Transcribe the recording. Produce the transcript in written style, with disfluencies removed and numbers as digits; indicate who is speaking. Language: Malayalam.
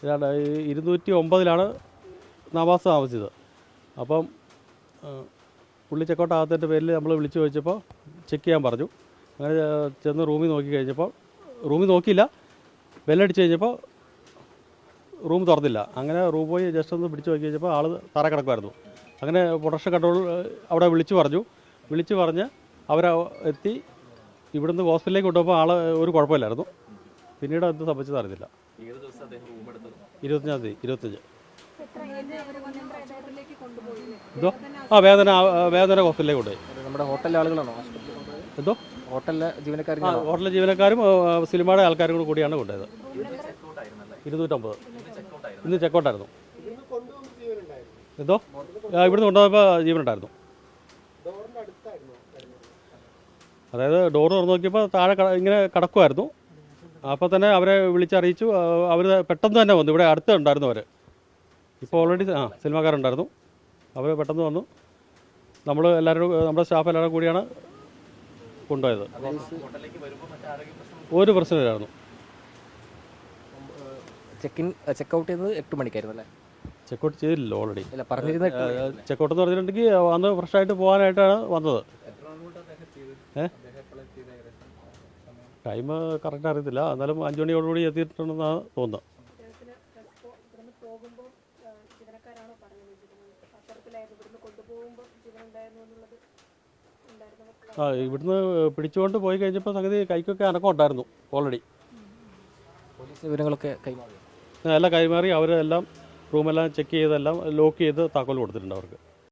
Speaker 1: 209 നവാസ് താമസിച്ചത്. അപ്പം പുള്ളി ചെക്കൗട്ടാകാത്തതിൻ്റെ പേരിൽ നമ്മൾ വിളിച്ചു ചോദിച്ചപ്പോൾ ചെക്ക് ചെയ്യാൻ പറഞ്ഞു. അങ്ങനെ ചെന്ന് റൂമിൽ നോക്കി കഴിഞ്ഞപ്പോൾ റൂമിൽ നോക്കിയില്ല, ബെല്ലടിച്ച് കഴിഞ്ഞപ്പോൾ റൂം തുറന്നില്ല. അങ്ങനെ റൂം പോയി ജസ്റ്റ് ഒന്ന് പിടിച്ച് നോക്കി കഴിഞ്ഞപ്പോൾ ആൾ തറ കിടക്കുമായിരുന്നു. അങ്ങനെ പ്രൊട്ടക്ഷൻ കൺട്രോൾ അവിടെ വിളിച്ചു പറഞ്ഞ് അവരെത്തി ഇവിടുന്ന് ഹോസ്പിറ്റലിലേക്ക് കൊണ്ടുപോകുമ്പോൾ ആൾ ഒരു കുഴപ്പമില്ലായിരുന്നു. പിന്നീട് എന്ത് സംഭവിച്ചത് അറിയില്ല. 25 എന്തോ വേദന ഹോസ്പിറ്റലിലേക്ക് കൊണ്ടുപോയി.
Speaker 2: നമ്മുടെ ഹോട്ടലിലെ ആളുകളാണോ
Speaker 1: എന്തോ
Speaker 2: ഹോട്ടലിലെ ജീവനക്കാർ?
Speaker 1: ഹോട്ടലിലെ ജീവനക്കാരും സിനിമയുടെ ആൾക്കാരും കൂടിയാണ് കൊണ്ടുപോയത്. 250 ഇന്ന് ചെക്കൗട്ടായിരുന്നു. എന്തോ ഇവിടുന്ന് കൊണ്ടുപോയപ്പോൾ ജീവനുണ്ടായിരുന്നു. അതായത് ഡോറ് തുറന്ന് നോക്കിയപ്പോൾ താഴെ ഇങ്ങനെ കിടക്കുമായിരുന്നു. അപ്പോൾ തന്നെ അവരെ വിളിച്ചറിയിച്ചു. അവർ പെട്ടെന്ന് തന്നെ വന്നു. ഇവിടെ അടുത്തുണ്ടായിരുന്നു അവർ. ഇപ്പോൾ ഓൾറെഡി സിനിമാക്കാരുണ്ടായിരുന്നു. അവർ പെട്ടെന്ന് വന്നു. നമ്മൾ എല്ലാവരും നമ്മുടെ സ്റ്റാഫ് എല്ലാവരും കൂടിയാണ് കൊണ്ടുപോയത്. ഒരു പ്രശ്നമില്ലായിരുന്നു.
Speaker 2: ചെക്കൗട്ട് ചെയ്തത് 8 മണിക്കായിരുന്നു അല്ലേ?
Speaker 1: ചെക്കൗട്ട് ചെയ്തില്ലല്ലോ ഓൾറെഡി. ചെക്കൗട്ട് എന്ന് പറഞ്ഞിട്ടുണ്ടെങ്കിൽ അന്ന് ഫ്രഷായിട്ട് പോകാനായിട്ടാണ് വന്നത്. ടൈം കറക്റ്റ് അറിയത്തില്ല, എന്നാലും 5 മണിയോടുകൂടി എത്തിയിട്ടുണ്ടെന്നാണ് തോന്നുന്നത്. ഇവിടുന്ന് പിടിച്ചുകൊണ്ട് പോയി കഴിഞ്ഞപ്പോൾ സംഗതി കൈക്കൊക്കെ അനക്കം ഉണ്ടായിരുന്നു ഓൾറെഡി.
Speaker 2: പോലീസ് വിവരങ്ങളൊക്കെ കൈമാറി?
Speaker 1: എല്ലാം കൈമാറി. അവരെല്ലാം റൂമെല്ലാം ചെക്ക് ചെയ്തെല്ലാം ലോക്ക് ചെയ്ത് താക്കോൽ കൊടുത്തിട്ടുണ്ട് അവർക്ക്.